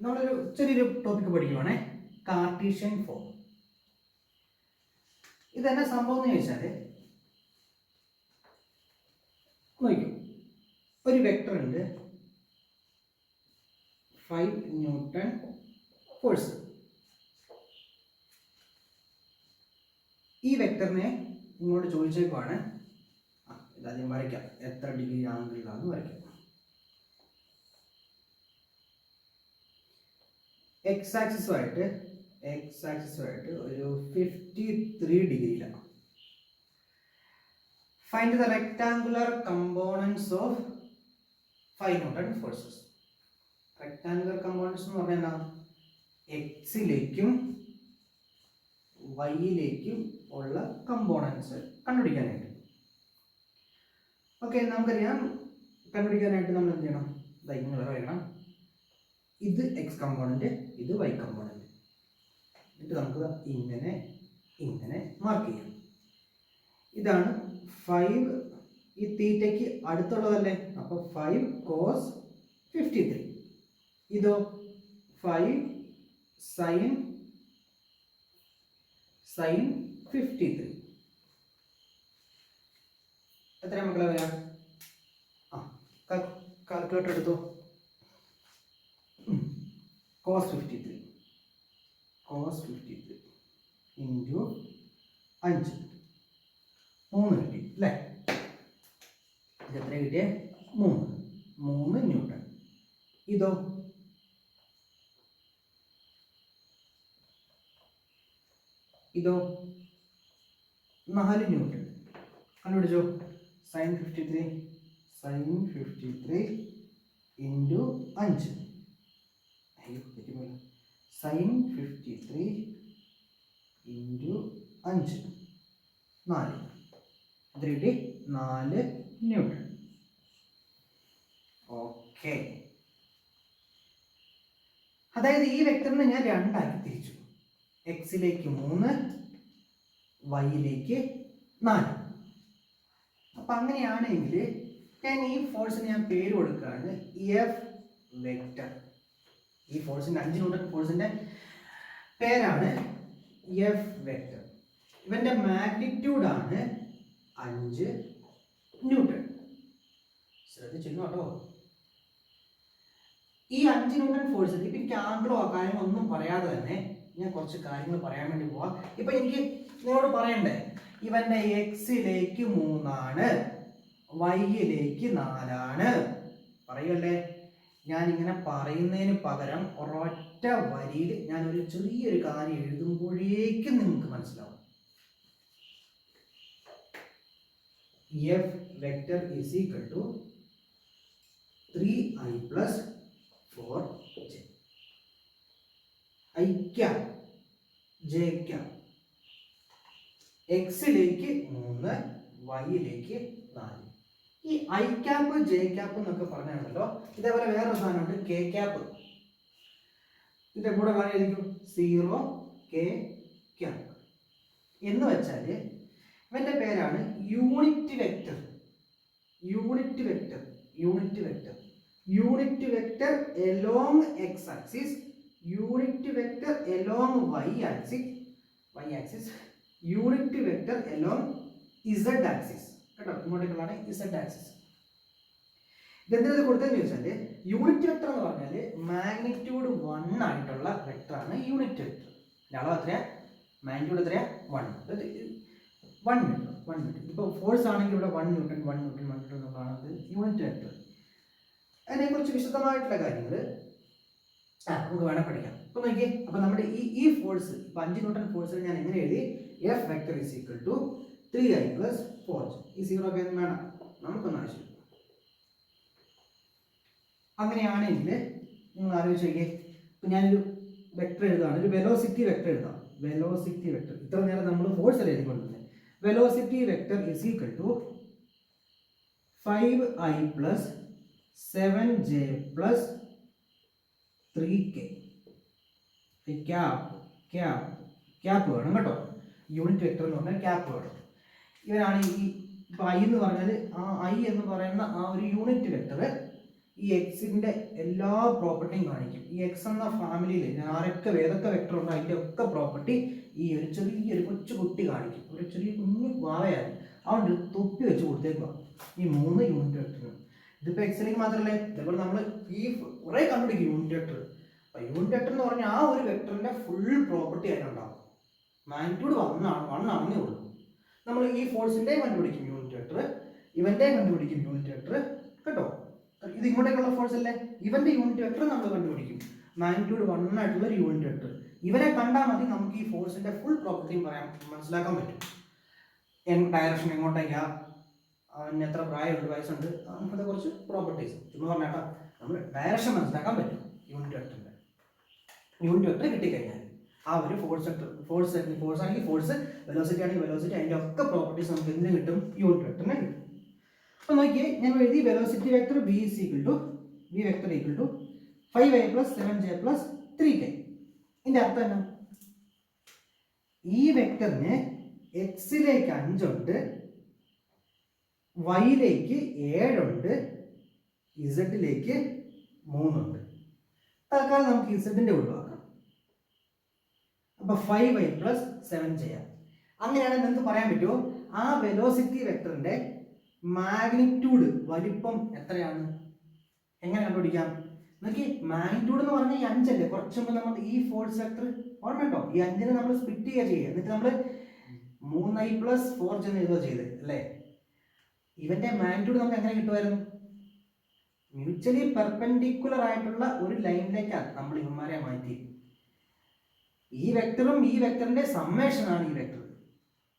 നമ്മളൊരു ചെറിയൊരു topic പഠിക്കുവാണേ, Cartesian form. ഇതെന്നെ സംഭവം എന്ന് ചോദിച്ചാൽ, നോക്കൂ, ഒരു വെക്ടർ ഉണ്ട്, 5 ന്യൂട്ടൺ ഫോഴ്സ്. ഈ വെക്ടറിനെ നിങ്ങളോട് ചോദിച്ചേക്കുവാണ്, ഇതാദ്യം വരയ്ക്കാം, എത്ര ഡിഗ്രി ആംഗിളിലാണെന്ന് വരയ്ക്കാം. എക്സ് ആക്സിസുമായിട്ട് ഒരു 53 ഡിഗ്രിയിലാണ്. Find the rectangular components of 5 newton forces. Rectangular components എന്ന് പറഞ്ഞാൽ എന്താ? എക്സിലേക്കും വൈയിലേക്കും ഉള്ള കമ്പോണൻസ് കണ്ടുപിടിക്കാനായിട്ട്. ഓക്കെ, നമുക്കറിയാം, കണ്ടുപിടിക്കാനായിട്ട് നമ്മൾ എന്ത് ചെയ്യണം? ഇങ്ങനെ പറയണം, ഇത് എക്സ് കമ്പോണന്റ്, ഇത് വൈ കമ്പോണന്റ്. എന്നിട്ട് നമുക്ക് ഇങ്ങനെ മാർക്ക് ചെയ്യാം. ഇതാണ് 5, ഈ തീറ്റയ്ക്ക് അടുത്തുള്ളതല്ലേ, അപ്പോൾ 5 cos 53. ഇതോ 5 sin 53. എത്ര മക്കളെ വരാം? കാൽക്കുലേറ്റർ എടുത്തോ. cos 53 ഇൻറ്റു 5, 3 കിട്ടി അല്ലേ? ഇത് എത്ര കിട്ടിയേ? 3 ന്യൂട്ടൺ. ഇതോ ഇതോ 4 ന്യൂട്ടൺ. കണ്ടുപിടിച്ചോ. sin 53 into 5, sin 53 into 5, 4. ഇത് കിട്ടി 4 ന്യൂട്ടൺ. ഓക്കെ, അതായത് ഈ വെക്ടറിനെ ഞാൻ രണ്ടാക്കി തിരിച്ചു. എക്സിലേക്ക് 3, വൈയിലേക്ക് 4. അപ്പൊ അങ്ങനെയാണെങ്കിൽ ഞാൻ ഈ ഫോഴ്സിന് ഞാൻ പേര് കൊടുക്കുകയാണ് എഫ് വെക്ടർ. ഈ ഫോഴ്സിന്റെ 5 ന്യൂട്ടൺ ഫോഴ്സിന്റെ പേരാണ് എഫ് വെക്ടർ. ഇവന്റെ മാഗ്നിറ്റ്യൂഡ് ആണ് 5 ന്യൂട്ടൺ. ശ്രദ്ധിച്ചിരുന്നു കേട്ടോ. ഈ 5 ന്യൂട്ടൺ ഫോഴ്സ്, ഇപ്പൊ എനിക്ക് ആംഗിളോ കാര്യങ്ങളോ ഒന്നും പറയാതെ തന്നെ ഞാൻ കുറച്ച് കാര്യങ്ങൾ പറയാൻ വേണ്ടി പോവാം. ഇപ്പൊ എനിക്ക് നിങ്ങളോട് പറയണ്ടേ, ഇവന്റെ എക്സിലേക്ക് 3 ആണ്, വൈയിലേക്ക് 4 ആണ്. പറയല്ലേ? ഞാൻ ഇങ്ങനെ പറയുന്നതിന് പകരം ഒരൊറ്റ വരിയിൽ ഞാൻ ഒരു ചെറിയൊരു കാര്യം എഴുതുമ്പോഴേക്കും നിങ്ങൾക്ക് മനസ്സിലാവും. F vector is equal to 3i + 4j. i cap j cap, എക്സിലേക്ക് 3, വൈയിലേക്ക് 4. ഈ ഐ ക്യാപ്പ് ജെ ക്യാപ്പ് എന്നൊക്കെ പറഞ്ഞാണല്ലോ. ഇതേപോലെ വേറെ സാധനമുണ്ട്, കെ ക്യാപ്പ്. ഇതിന്റെ കൂടെ പറയുമായിരിക്കും 0 k ക്യാപ്പ് എന്ന് വെച്ചാൽ ഇവന്റെ പേരാണ് unit vector. Unit vector along X axis, unit vector along Y axis, unit vector along Z axis. കേട്ടോ, ഇങ്ങോട്ടേക്കുള്ളതാണ് ഇസഡ് ആക്സിസ്. ഇതെന്തിനത് കൊടുത്തതെന്ന് ചോദിച്ചാൽ, യൂണിറ്റ് വെക്ടർ എന്ന് പറഞ്ഞാൽ മാഗ്നിറ്റ്യൂഡ് 1 ആയിട്ടുള്ള വെക്ടറാണ് യൂണിറ്റ് വെക്ടർ. അളവ് എത്രയാ? മാഗ്നിറ്റ്യൂഡ് എത്രയാ? 1 മീറ്റർ. ഇപ്പോൾ ഫോഴ്സ് ആണെങ്കിൽ ഇവിടെ 1 ന്യൂട്ടൺ എന്നുള്ളതാണ് അത് യൂണിറ്റ് വെക്ടർ. അതിനെക്കുറിച്ച് വിശദമായിട്ടുള്ള കാര്യങ്ങൾ നമുക്ക് വേണം പഠിക്കാം. അപ്പോൾ നോക്കിയേ, അപ്പോൾ നമ്മുടെ ഈ ഫോഴ്സ്, ഇപ്പോൾ 5 ന്യൂട്ടൺ ഫോഴ്സിൽ ഞാൻ എങ്ങനെ എഴുതി? F vector is equal to 3i + 4j. ഈ 0 ഒക്കെ വേണം, നമുക്കൊന്നും ആവശ്യമില്ല. അങ്ങനെയാണെങ്കിൽ നിങ്ങൾ ആലോചിച്ച് നോക്കിയേ, ഇപ്പം ഞാനൊരു വെക്ടർ എഴുതാണ്, ഒരു വെലോസിറ്റി വെക്ടർ എഴുതാം. ഇത്ര നേരം നമ്മൾ ഫോഴ്സ് അല്ല എഴുതിക്കൊണ്ടിരുന്നത്. Velocity vector is equal to 5i + 7j + 3k. Cap വേണം കേട്ടോ. യൂണിറ്റ് വെക്ടർ എന്ന് പറഞ്ഞാൽ ക്യാപ്പ് വേണം. ഇവനാണ് ഈ ഐ എന്ന് പറഞ്ഞാൽ, ആ ഐ എന്ന് പറയുന്ന ആ ഒരു യൂണിറ്റ് വെക്ടർ ഈ എക്സിന്റെ എല്ലാ പ്രോപ്പർട്ടിയും കാണിക്കും. ഈ എക്സ് എന്ന ഫാമിലിയിൽ ഞാൻ ആരൊക്കെ ഏതൊക്കെ വെക്ടർ ഉണ്ടോ അതിന്റെ ഒക്കെ പ്രോപ്പർട്ടി ഈ ഒരു ചെറിയൊരു കൊച്ചു കുട്ടി കാണിക്കും. ഒരു ചെറിയ കുഞ്ഞു വാവയാണ്. അതുകൊണ്ട് തൊപ്പി വെച്ച് കൊടുത്തേക്കുക ഈ 3 യൂണിറ്റ് വെക്ടറിന്. ഇതിപ്പോൾ എക്സിലേക്ക് മാത്രമല്ലേ, ഇതേപോലെ നമ്മൾ ഈ കുറേ കണ്ടുപിടിക്കും യൂണിറ്റ് വെക്ടർ. അപ്പോൾ യൂണിറ്റ് വെക്ടർ എന്ന് പറഞ്ഞാൽ ആ ഒരു വെക്ടറിന്റെ ഫുൾ പ്രോപ്പർട്ടി അതിനുണ്ടാവും. മാഗ്നിറ്റ്യൂഡ് 1 ആണെന്നേ ഉള്ളൂ. നമ്മൾ ഈ ഫോഴ്സിന്റെ കണ്ടുപിടിക്കും യൂണിറ്റ് വെക്ടർ, ഇവന്റെ കണ്ടുപിടിക്കും യൂണിറ്റ് വെക്ടർ കേട്ടോ. ഇത് ഇങ്ങോട്ടേക്കുള്ള ഫോഴ്സ് അല്ലേ, ഇവന്റെ യൂണിറ്റ് വെക്ടർ നമ്മൾ കണ്ടുപിടിക്കും. മാഗ്നിറ്റ്യൂഡ് 1 ആയിട്ടുള്ള ഒരു യൂണിറ്റ് വെക്ടർ. ഇവരെ കണ്ടാൽ മതി നമുക്ക് ഈ ഫോഴ്സിന്റെ ഫുൾ പ്രോപ്പർട്ടിയും മനസ്സിലാക്കാൻ പറ്റും. ഡയറക്ഷൻ എങ്ങോട്ടേക്കാ, അവന് എത്ര പ്രായമുണ്ട്, വയസ്സുണ്ട്, അങ്ങനത്തെ കുറച്ച് പ്രോപ്പർട്ടീസ് ചുമ്മാ പറഞ്ഞാട്ടോ. നമ്മൾ ഡയറക്ഷൻ മനസ്സിലാക്കാൻ പറ്റും യൂണിറ്റ് വെക്ടറിന്റെ. യൂണിറ്റ് വെക്ടർ കിട്ടിക്കഴിഞ്ഞാൽ ആ ഒരു ഫോഴ്സ് ആണെങ്കിൽ ഫോഴ്സ്, വെലോസിറ്റി ആണെങ്കിൽ വെലോസിറ്റി, അതിന്റെ ഒക്കെ പ്രോപ്പർട്ടീസ് നമുക്ക് എന്തിനു കിട്ടും, യൂണിറ്റ് വെക്ടറിനെ കിട്ടും. അപ്പോൾ നോക്കിയേ, ഞാൻ എഴുതി velocity vector v vector equal to 5a + 7j + 3k. ഇതിന്റെ അർത്ഥം എന്നാ, ഈ വെക്ടറിന് എക്സിലേക്ക് 5 ഉണ്ട്, വൈയിലേക്ക് 7 ഉണ്ട്, ഇസഡിലേക്ക് 3 ഉണ്ട്. തൽക്കാലം നമുക്ക് ഇസഡിന്റെ ഒഴിവാക്കാം. അപ്പൊ 5a + 7j. അങ്ങനെയാണെങ്കിൽ നിങ്ങൾക്ക് പറയാൻ പറ്റുമോ ആ വെലോസിറ്റി വെക്ടറിന്റെ മാഗ്നിറ്റ്യൂഡ് വലിപ്പം എത്രയാണ്? എങ്ങനെ കണ്ടുപിടിക്കാം നോക്കി. മാഗ്നിറ്റ്യൂഡ് എന്ന് പറഞ്ഞാൽ ഈ 5 അല്ലേ, കുറച്ച് മുമ്പ് നമ്മൾ ഈ ഫോഴ്സ് വെക്ടർ ഓർമ്മ കേട്ടോ, ഈ 5നെ നമ്മൾ സ്പ്ലിറ്റ് ചെയ്യുക, എന്നിട്ട് നമ്മൾ 3i + 4j എന്ന് എഴുതുക ചെയ്ത് അല്ലേ. ഇവന്റെ മാഗ്നിറ്റ്യൂഡ് നമുക്ക് എങ്ങനെ കിട്ടുമായിരുന്നു? മ്യൂച്വലി പെർപെൻഡിക്കുലർ ആയിട്ടുള്ള ഒരു ലൈനിലേക്കാണ് നമ്മൾ ഇവന്മാരെ മാറ്റി. ഈ വെക്ടറും ഈ വെക്ടറിന്റെ സമ്മേഷൻ ആണ് ഈ വെക്ടർ.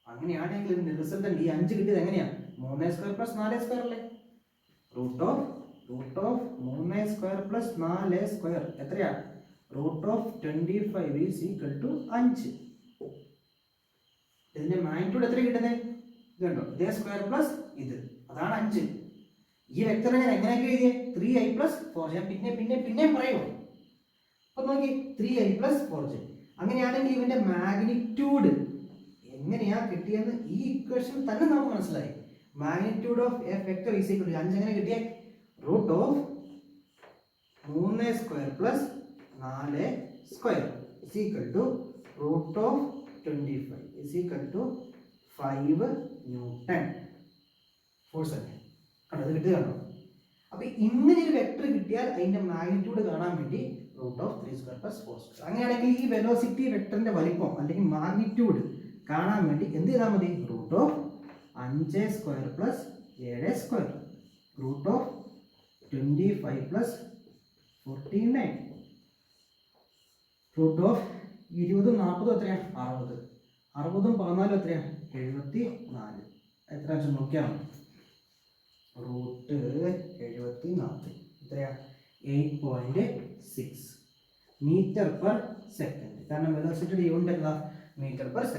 അങ്ങനെയാണെങ്കിൽ ഇതിന്റെ റിസൾട്ടന്റ് ഈ 5 കിട്ടിയത് എങ്ങനെയാണ്? 3a² + 4a² അല്ലേ. റൂട്ട് ഓഫ് 3a² + 4a² എത്രയാ? √25 = 5. ഇതിന്റെ മാഗ്നിറ്റ്യൂഡ് എത്ര കിട്ടുന്നത്? ഇത് കണ്ടോ, ഇതേ സ്ക്വയർ പ്ലസ് ഇത്, അതാണ് 5. ഈ വെക്ടർ ഞാൻ എങ്ങനെയൊക്കെ എഴുതിയേ? 3i + 4j. പിന്നെ പറയുമോ? അപ്പൊ നോക്കി, 3i + 4j. അങ്ങനെയാണെങ്കിൽ ഇവന്റെ മാഗ്നിറ്റ്യൂഡ് എങ്ങനെയാ കിട്ടിയെന്ന് ഈ ഇക്വേഷൻ തന്നെ നമുക്ക് മനസ്സിലായി. Magnitude of a vector is equal to 5 എങ്ങനെ കിട്ടിയേ? √3a² + 4a² √25 = 5 ന്യൂട്ടൺ ഫോഴ്സ് അല്ലേ. കണ്ടോ, ഇത് കിട്ടുക കണ്ടോ. അപ്പൊ ഇങ്ങനെ ഒരു വെക്ടർ കിട്ടിയാൽ അതിന്റെ മാഗ്നിറ്റ്യൂഡ് കാണാൻ വേണ്ടി √3² + 4². അങ്ങനെയാണെങ്കിൽ ഈ വെലോസിറ്റി വെക്ടറിന്റെ വലിപ്പം അല്ലെങ്കിൽ മാഗ്നിറ്റ്യൂഡ് കാണാൻ വേണ്ടി എന്ത് ചെയ്താൽ മതി? √5² + 7² √25 + 49 √20 40 എത്രയാണ്? 60. 60ഉം 14 എത്രയാണ്? 74. എത്ര വെച്ച് നോക്കിയാൽ √74 എത്രയാ? 8.6 m/s. കാരണം വെലോസിറ്റിയുടെ യൂണിറ്റ് എന്താ? m/s.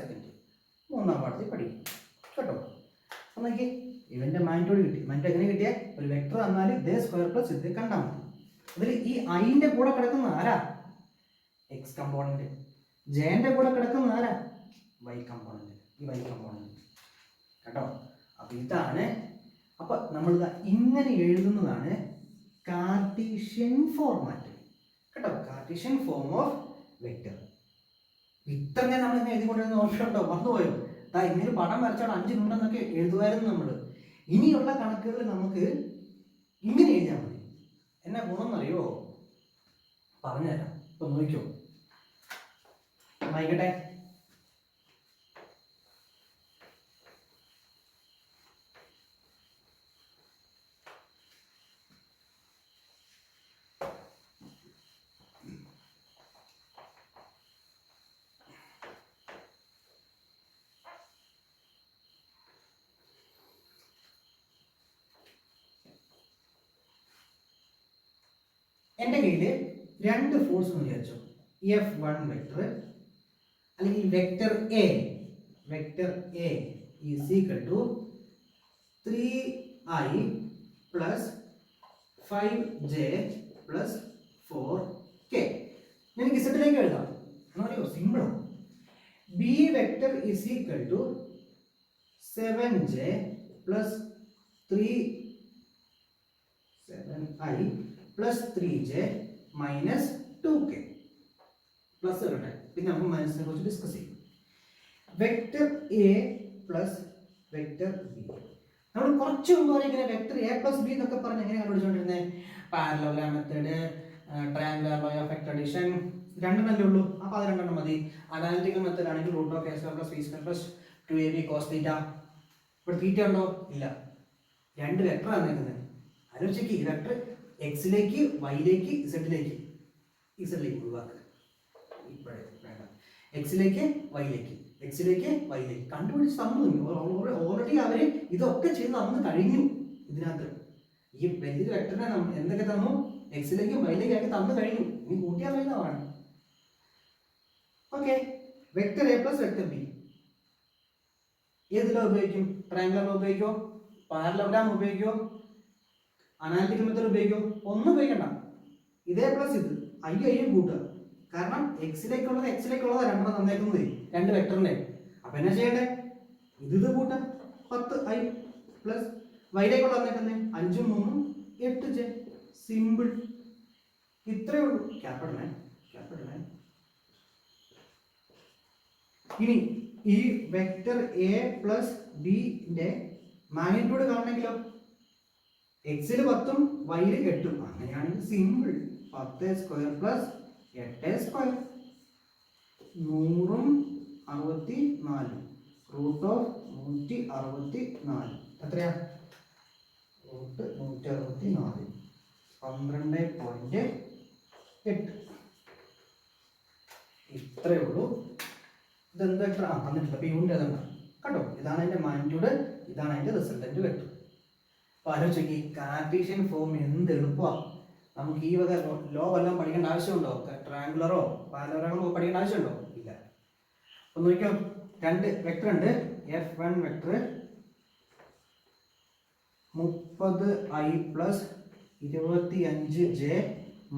3ാം പാഠത്തിൽ പഠിക്കും കേട്ടോ. അപ്പൊ നോക്കി, ഇവന്റെ മാഗ്നിറ്റ്യൂഡ് കിട്ടി. മറ്റേ എങ്ങനെ കിട്ടിയ ഒരു വെക്ടർ തന്നാൽ ഇതേ സ്ക്വയർ പ്ലസ് ഇത് കണ്ടാൽ മതി. അതിൽ ഈ ഐന്റെ കൂടെ കിടക്കുന്ന ആരാ? X component. ജെന്റെ കൂടെ കിടക്കുന്ന ആരാ? Y component. ഈ വൈ കമ്പോണന്റ് കേട്ടോ. അപ്പൊ ഇതാണ്, അപ്പൊ നമ്മൾ ഇങ്ങനെ എഴുതുന്നതാണ് കാർട്ടീഷ്യൻ ഫോർമാറ്റ് കേട്ടോ. Cartesian form of vector. ഇത്രന്നെ നമ്മൾ ഇങ്ങനെ എഴുതിക്കൊണ്ടിരുന്ന ഓർമ്മയുണ്ടോ? മറന്നുപോയോ? ഇങ്ങനെ പടം വരച്ചാൽ 5 ഉണ്ടെന്നൊക്കെ എഴുതുമായിരുന്നു നമ്മൾ. ഇനിയുള്ള കണക്കുകൾ നമുക്ക് ഇങ്ങനെ എഴുതിയാൽ മതി. എന്നാ ഗുണം എന്നറിയോ? പറഞ്ഞുതരാം. ഇപ്പൊ നോക്കിയോ, വായിക്കട്ടെ. എൻ്റെ കയ്യിൽ 2 ഫോഴ്സ് എന്ന് വിചാരിച്ചു. F1 വെക്ടർ അല്ലെങ്കിൽ vector A is equal to 3i + 5j + 4k. എനിക്ക് ഇസഡിലേക്ക് എഴുതാം. എന്നറിയോ? സിമ്പിളാണ്. B vector is equal to 7j + 3 7 I plus 3j minus 2k plus വരട്ടെ. പിന്നെ നമുക്ക് മൈനസിനെ കുറിച്ച് ഡിസ്കസ് ചെയ്യും. Vector A plus vector B. നമ്മൾ കുറച്ച് മുമ്പ് ഇങ്ങനെ വെക്ടർ എ പ്ലസ് ബി എന്നൊക്കെ പറഞ്ഞ് എങ്ങനെ കണ്ടുപിടിച്ചുകൊണ്ടിരുന്നത്? Parallelogram method, triangular law of vector addition, രണ്ടെണ്ണല്ലേ ഉള്ളൂ. അപ്പോൾ അത് രണ്ടെണ്ണം മതി. അനാലിറ്റിക്കൽ മെത്തേഡ് ആണെങ്കിൽ root of A square plus B square plus 2ab cos theta. ഇവിടെ തീറ്റ ഉണ്ടോ? ഇല്ല. രണ്ട് വെക്ടർ ആണ് നിൽക്കുന്നത്. ആലോചിക്ക്, ഈ വെക്ടർ എക്സിലേക്ക് വൈയിലേക്ക് ഇസഡിലേക്ക് ഒഴിവാക്കുക. ഇപ്പോഴേ വേണ്ട. എക്സിലേക്ക് വൈയിലേക്ക് കണ്ടുപിടിച്ച് തന്നു. ഓൾറെഡി അവര് ഇതൊക്കെ ചെയ്ത് തന്നു കഴിഞ്ഞു. ഇതിനകത്ത് ഈ വലിയൊരു വെക്ടറിനെ എന്തൊക്കെ തന്നു? എക്സിലേക്കും വൈയിലേക്കും തന്നു കഴിഞ്ഞു. ഇനി കൂട്ടിയാൽ വരുന്നതാണ്. Okay, vector A plus vector B ഏതിലോ ഉപയോഗിക്കും? ട്രയാങ്കുലർ ലോ ഉപയോഗിക്കോ? പാരലലോഗ്രാം ഉപയോഗിക്കോ? അനാലിറ്റിക്കൽ മെത്തേഡ് ഉപയോഗിക്കോ? ഒന്നും ഉപയോഗിക്കണ്ട. ഇതേ പ്ലസ് ഇത് ഐയും കൂട്ടുക. കാരണം എക്സിലേക്കുള്ളത് രണ്ടെണ്ണം തന്നേക്കുന്നത് രണ്ട് വെക്ടറിന്റെ. അപ്പൊ എന്നാ ചെയ്യണ്ടേ? ഇത് കൂട്ടാം. 10i plus വൈയിലേക്കുള്ള തന്നേക്കുന്നത് 5 3 8j. സിമ്പിൾ. ഇത്രയേ ഉള്ളൂ. Capital nine. ഇനി ഈ വെക്ടർ എ പ്ലസ് ബിന്റെ മാഗ്നിറ്റ്യൂഡ് കാണണമെങ്കിലോ എക്സിൽ 10ഉം വൈയിൽ 8ഉം. അങ്ങനെയാണെങ്കിൽ സിമ്പിൾ. 10 സ്ക്വയർ പ്ലസ് 8 സ്ക്വയർ 100ഉം 64 റൂട്ട് ഓഫ് 164 എത്രയാ? റൂട്ട് 164 12.8. ഇത്രയേ ഉള്ളൂ. ഇതെന്താ എത്ര തന്നിട്ടില്ല. അപ്പോൾ യൂണിറ്റ് അതെന്താ കേട്ടോ? ഇതാണ് അതിൻ്റെ മാഗ്നിറ്റ്യൂഡ്, ഇതാണ് അതിൻ്റെ റിസൾട്ടൻ്റ് വെക്ടർ. അപ്പോൾ ആലോചിക്ക്, കാർട്ടീഷ്യൻ ഫോം എന്ത് എളുപ്പമാണ്. നമുക്ക് ഈ വക ലോ വല്ലതും പഠിക്കേണ്ട ആവശ്യമുണ്ടോ? ട്രയാങ്കുലറോ പാരലലോഗ്രാമോ പഠിക്കേണ്ട ആവശ്യമുണ്ടോ? ഇല്ല. അപ്പോൾ നോക്കിയോ, രണ്ട് വെക്ടർ ഉണ്ട്. F1 vector 30i plus 25j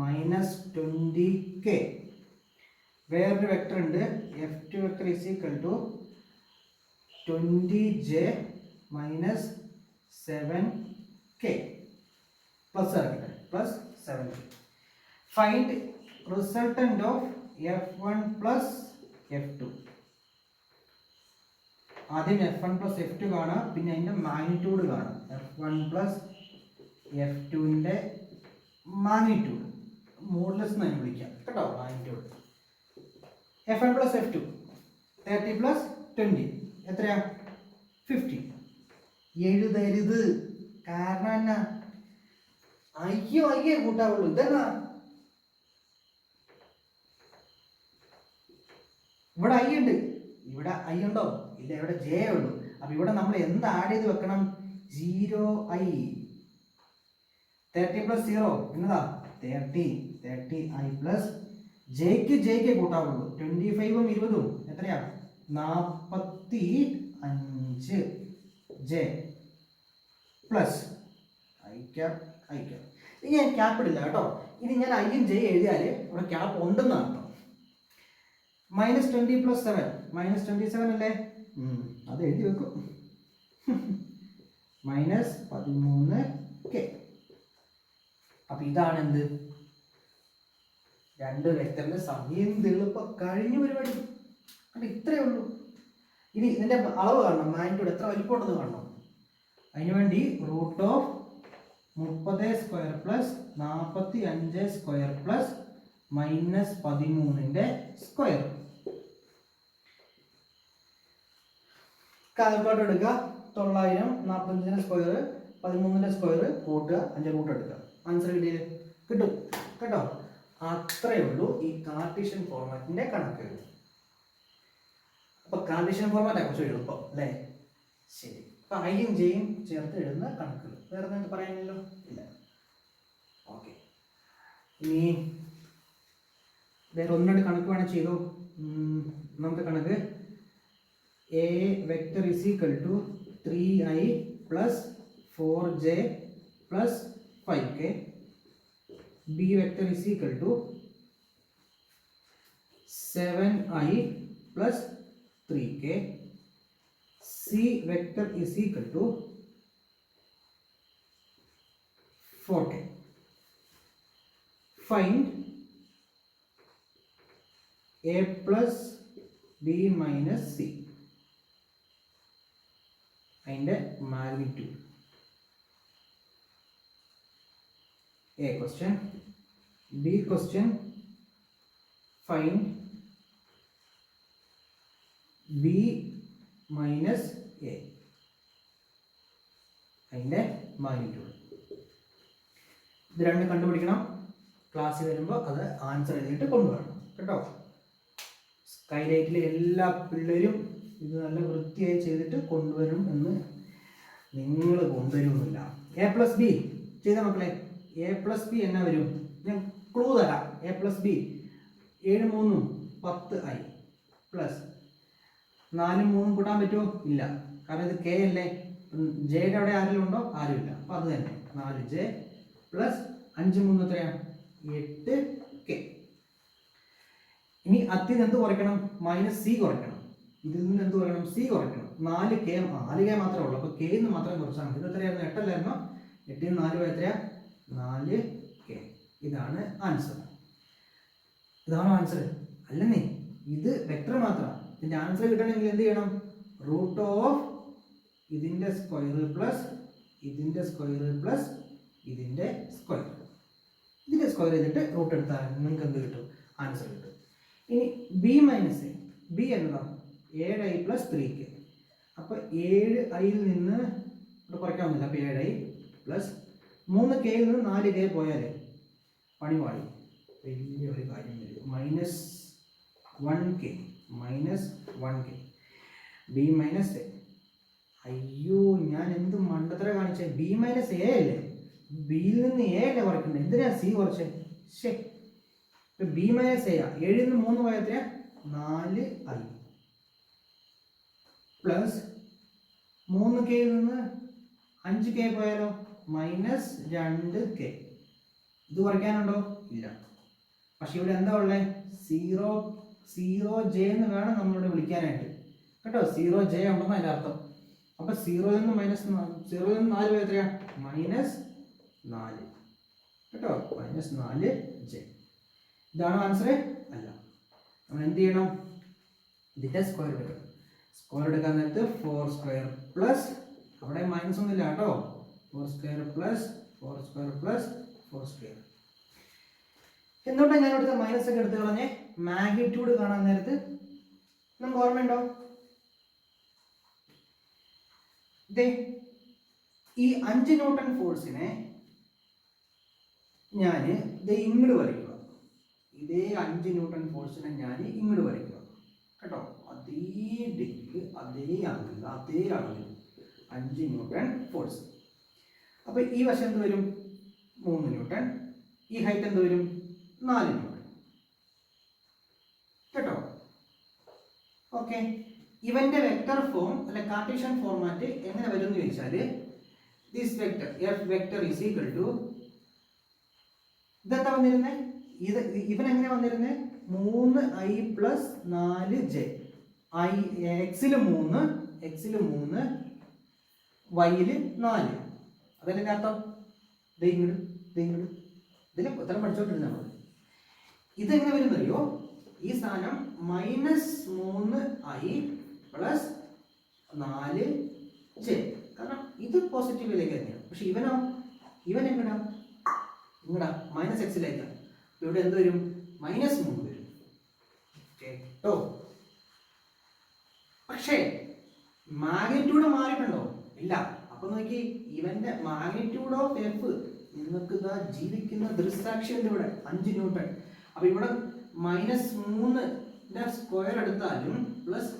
minus 20k. വേറൊരു വെക്ടർ ഉണ്ട്. F2 vector is equal to 20j minus 7k plus plus 7k. Find resultant of F1 plus F2. ആദ്യം F1 പ്ലസ് F2 കാണാം, പിന്നെ അതിൻ്റെ മാഗ്നിറ്റ്യൂഡ് കാണാം. F1 പ്ലസ് F2ൻ്റെ മാഗ്നിറ്റ്യൂഡ് മോഡുലസ് എന്ന് വിളിക്കാം കേട്ടോ. Magnitude F1 plus F2 30 plus 20 എത്രയാ? 50. എഴുതരുത്. കാരണം എന്നാ? അയ്യേ കൂട്ടാവുള്ളൂ. ഇതെന്നാ ഇവിടെ ഐ ഉണ്ട്, ഇവിടെ ഐ ഉണ്ടോ? ഇല്ല, ഇവിടെ ജെ ഉള്ളൂ. അപ്പൊ ഇവിടെ നമ്മൾ എന്ത് ആഡ് ചെയ്ത് വെക്കണം? 0i. 30 പ്ലസ് 0 എന്നതാ 30i പ്ലസ് ജെക്ക് കൂട്ടാവുള്ളൂ. 25ഉം 20ഉം എത്രയാ? 45 ജെ പ്ലസ് ഐ ക്യാപ്. ഇനി ഞാൻ ക്യാപ്പ് ഇടില്ല കേട്ടോ. ഇനി ഞാൻ ഐയും ജെ എഴുതിയാൽ ഇവിടെ ക്യാപ്പ് ഉണ്ടെന്ന് അർത്ഥം. -20 പ്ലസ് 7 -27 അല്ലേ? അത് എഴുതി വെക്കും. -13k. അപ്പൊ ഇതാണ് എന്ത്? രണ്ട് വെക്ടറിന്റെ സമയം എളുപ്പം കഴിഞ്ഞു പരിപാടി. അപ്പൊ ഇത്രയേ ഉള്ളൂ. ഇനി ഇതിന്റെ അളവ് കാണണം, മാഗ്നിറ്റ്യൂഡ് എത്ര വലിപ്പമുണ്ടെന്ന് കാണണം. അതിനുവേണ്ടി root of 30 square plus 45 square plus -13ന്റെ സ്ക്വയർ. കാൽക്കുലേറ്റർ എടുക്കുക. 900 45ന്റെ സ്ക്വയർ 13ന്റെ സ്ക്വയർ കൂട്ടുക, 5 റൂട്ട് എടുക്കുക. ആൻസർ കിട്ടും കേട്ടോ. അത്രയേ ഉള്ളൂ ഈ കാർട്ടീഷ്യൻ ഫോർമാറ്റിന്റെ കണക്ക്. അപ്പൊ കാർട്ടീഷ്യൻ ഫോർമാറ്റാണ് കുറച്ച് എളുപ്പം അല്ലേ? ശരി. അപ്പൊ ഐയും ജെയും ചേർത്ത് എഴുതുന്ന കണക്കുകൾ വേറെ എന്തെങ്കിലും പറയാനില്ലല്ലോ? ഇല്ല. ഓക്കെ, ഇനി വേറെ ഒന്ന് രണ്ട് കണക്ക് വേണം ചെയ്തോ. ഒന്നാമത്തെ കണക്ക് A vector is equal to 3i plus 4j plus 5k. B vector is equal to 7i plus 3k. C vector is equal to 4k. Find a plus b minus c. അതിൻ്റെ magnitude. A question. B question, find b minus a. അതിൻ്റെ magnitude. ഇത് രണ്ട് കണ്ടുപിടിക്കണം. ക്ലാസ്സിൽ വരുമ്പോൾ അത് answer എഴുതിയിട്ട് കൊണ്ടുവരണം കേട്ടോ. സ്കൈലൈറ്റിലെ എല്ലാ പിള്ളേരും ഇത് നല്ല വൃത്തിയായി ചെയ്തിട്ട് കൊണ്ടുവരും എന്ന് നിങ്ങൾ കൊണ്ടുവരുന്നില്ല. എ പ്ലസ് ബി ചെയ്ത മക്കളെ, എ പ്ലസ് ബി എന്നാ വരും? ഞാൻ ക്ലൂ തരാം. എ പ്ലസ് ബി 7 3 10 ആയി, പ്ലസ് 4 3 കൂട്ടാൻ പറ്റുമോ? ഇല്ല, കാരണം ഇത് കെ അല്ലേ. ജെയുടെ അവിടെ ആരെങ്കിലും ഉണ്ടോ? ആരുമില്ല. അപ്പം അത് തന്നെ 4j പ്ലസ് 5 3 എത്രയാണ്? 8k. ഇനി അതിൽ നിന്ന് എന്ത് കുറയ്ക്കണം? മൈനസ് സി കുറയ്ക്കണം. ഇതിൽ നിന്ന് എന്ത് കുറയ്ക്കണം? സി കുറയ്ക്കണം. 4k മാത്രമേ ഉള്ളൂ. അപ്പോൾ കെയിൽ നിന്ന് മാത്രം കുറച്ചാൽ മതി. ഇത് എത്രയായിരുന്നു? 8 അല്ലായിരുന്നോ? 8 4 എത്രയാ? 4k. ഇതാണ് ആൻസർ. ഇതാണോ ആൻസർ? അല്ലെന്നേ, ഇത് വെക്ടർ മാത്രമാണ്. ഇതിൻ്റെ ആൻസർ കിട്ടണമെങ്കിൽ എന്ത് ചെയ്യണം? റൂട്ട് ഓഫ് ഇതിൻ്റെ സ്ക്വയർ പ്ലസ് ഇതിൻ്റെ സ്ക്വയർ പ്ലസ് ഇതിൻ്റെ സ്ക്വയർ. ഇതിൻ്റെ സ്ക്വയർ ചെയ്തിട്ട് റൂട്ട് എടുത്താൽ നിങ്ങൾക്ക് എന്ത് കിട്ടും? ആൻസർ കിട്ടും. ഇനി ബി മൈനസ് എ, ബി എന്നതാണ് 7i പ്ലസ് 3k. അപ്പോൾ 7iയിൽ നിന്ന് ഇവിടെ കുറയ്ക്കാവുന്നില്ല. അപ്പോൾ 7i പ്ലസ് 3kയിൽ നിന്ന് 4k പോയാൽ പണി പാടി. വലിയ ഒരു കാര്യം വരും. Minus 1k B minus A. അയ്യോ, ഞാൻ എന്ത് മണ്ടത്തര കാണിച്ചേ. ബി മൈനസ് എ അല്ലേ? ബിയിൽ നിന്ന് എ അല്ലേ കുറയ്ക്കുന്നത്? എന്തിനാ സി കുറച്ചേ? ശേ, ബി മൈനസ് എ 7ൽ നിന്ന് 3 പോയാൽ എത്രയാ? 4i പ്ലസ് 3kയിൽ നിന്ന് 5k പോയാലോ? Minus 2k. ഇത് കുറയ്ക്കാനുണ്ടോ? ഇല്ല. പക്ഷെ ഇവിടെ എന്താ ഉള്ളത്? 0j എന്ന് വേണം നമ്മളിവിടെ വിളിക്കാനായിട്ട് കേട്ടോ. 0j ഉണ്ടെന്ന് അതിൻ്റെ അർത്ഥം. അപ്പം 0ൽ നിന്ന് 4 പോയാൽ എത്രയാ? മൈനസ് 4 കേട്ടോ. Minus 4j. ഇതാണ് ആൻസർ? അല്ല. നമ്മൾ എന്ത് ചെയ്യണം? ഇതിൻ്റെ സ്ക്വയർ എടുക്കണം. സ്ക്വയർ എടുക്കാൻ നേരത്ത് 4 സ്ക്വയർ പ്ലസ്, അവിടെ മൈനസ് ഒന്നുമില്ല കേട്ടോ. 4 square plus 4 square plus 4 square. എന്തുകൊണ്ടാണ് ഞാൻ ഇവിടുത്തെ മൈനസ് ഒക്കെ എടുത്ത് കളഞ്ഞേ? മാഗ്നിറ്റ്യൂഡ് കാണാൻ നേരത്ത് നമുക്ക് ഓർമ്മയുണ്ടോ? ഈ 5 ന്യൂട്ടൺ ഫോഴ്സിനെ ഞാൻ ഇങ്ങോട്ട് വരയ്ക്കുക. ഇതേ 5 ന്യൂട്ടൺ ഫോഴ്സിനെ ഞാൻ ഇങ്ങോട്ട് വരയ്ക്കുക കേട്ടോ. അതേ ഡിഗ്രി, അതേ ആംഗിൾ, അതേ അളവിൽ 5 ന്യൂട്ടൺ ഫോഴ്സ്. അപ്പോൾ ഈ വശം എന്ത് വരും? 3 ന്യൂട്ടൺ. ഈ ഹൈറ്റ് എന്ത് വരും? 4 ന്യൂട്ടൺ കേട്ടോ. ഓക്കെ, ഇവന്റെ വെക്ടർ ഫോം അല്ലെ കാർട്ടീഷ്യൻ ഫോർമാറ്റ് എങ്ങനെ വരും എന്ന് ചോദിച്ചാൽ, this vector F vector is equal to, ഇതെന്താ വന്നിരുന്നത്? ഇവൻ എങ്ങനെ വന്നിരുന്നത്? 3i plus 4j. എക്സിൽ 3, വൈയിൽ 4. അതല്ലേ അർത്ഥം? ഇതിൽ ഉത്തരം പഠിച്ചോണ്ടിരുന്ന നമ്മൾ. ഇതെങ്ങനെ വരുന്നറിയോ? ഈ സാധനം -3i പ്ലസ് 4j. കാരണം ഇത് പോസിറ്റീവിലേക്ക് തന്നെയാണ്. പക്ഷെ ഇവൻ എങ്ങടാ? മൈനസ് എക്സിലേക്കാണ്. ഇവിടെ എന്ത് വരും? -3 വരും കേട്ടോ. പക്ഷേ മാഗ്നിറ്റ്യൂഡ് മാറിയിട്ടുണ്ടോ? ഇല്ല. അപ്പൊ നോക്കി, ഇവന്റെ മാഗ്നിറ്റ്യൂഡ് ഓഫ് എഫ് നിങ്ങൾക്ക് ഇതാ ജീവിക്കുന്ന ദൃക്സാക്ഷിയുണ്ട് ഇവിടെ 5 ന്യൂട്ടൺ. അപ്പൊ ഇവിടെ -3ന്റെ സ്ക്വയർ എടുത്താലും പ്ലസ്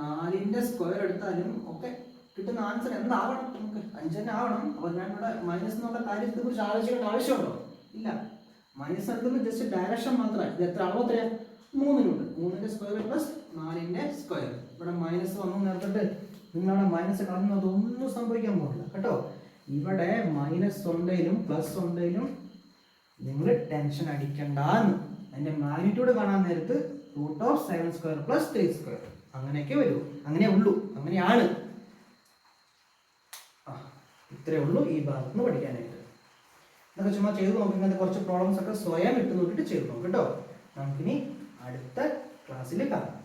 4ന്റെ സ്ക്വയർ എടുത്താലും ഒക്കെ കിട്ടുന്ന ആൻസർ എന്താവണം? നമുക്ക് 5 തന്നെ ആവണം. അപ്പൊ ഞാൻ ഇവിടെ മൈനസ് എന്നുള്ള കാര്യത്തെ കുറിച്ച് ആലോചിക്കേണ്ട ആവശ്യമുണ്ടോ? ഇല്ല. മൈനസ് എടുക്കുന്ന ജസ്റ്റ് ഡയറക്ഷൻ മാത്രമേ. ഇത് എത്ര അളവ്? എത്രയാ? 3 ന്യൂട്ടൺ. 3ന്റെ സ്ക്വയർ പ്ലസ് 4ന്റെ സ്ക്വയർ. ഇവിടെ മൈനസ് വന്നു നേർത്തിട്ട് നിങ്ങളവിടെ മൈനസ് കളഞ്ഞത് ഒന്നും സംഭവിക്കാൻ പോകില്ല കേട്ടോ. ഇവിടെ മൈനസ് ഉണ്ടെങ്കിലും പ്ലസ് ഉണ്ടെങ്കിലും നിങ്ങൾ ടെൻഷൻ അടിക്കണ്ടെന്ന്. അതിന്റെ മാഗ്നിറ്റ്യൂഡ് കാണാൻ നേരത്ത് √7² പ്ലസ് 3². അങ്ങനെയൊക്കെ വരൂ. അങ്ങനെ ഉള്ളൂ, അങ്ങനെയാണ്. ഇത്രയേ ഉള്ളൂ ഈ ഭാഗത്ത് നിന്ന് പഠിക്കാനായിട്ട്. എന്നൊക്കെ ചുമ്മാ ചെയ്ത് നോക്കി ഇങ്ങനത്തെ കുറച്ച് പ്രോബ്ലംസ് ഒക്കെ സ്വയം ഇട്ട് നോക്കിയിട്ട് ചെയ്ത് നോക്കും കേട്ടോ. നമുക്കിനി അടുത്ത ക്ലാസ്സിൽ കാണാം.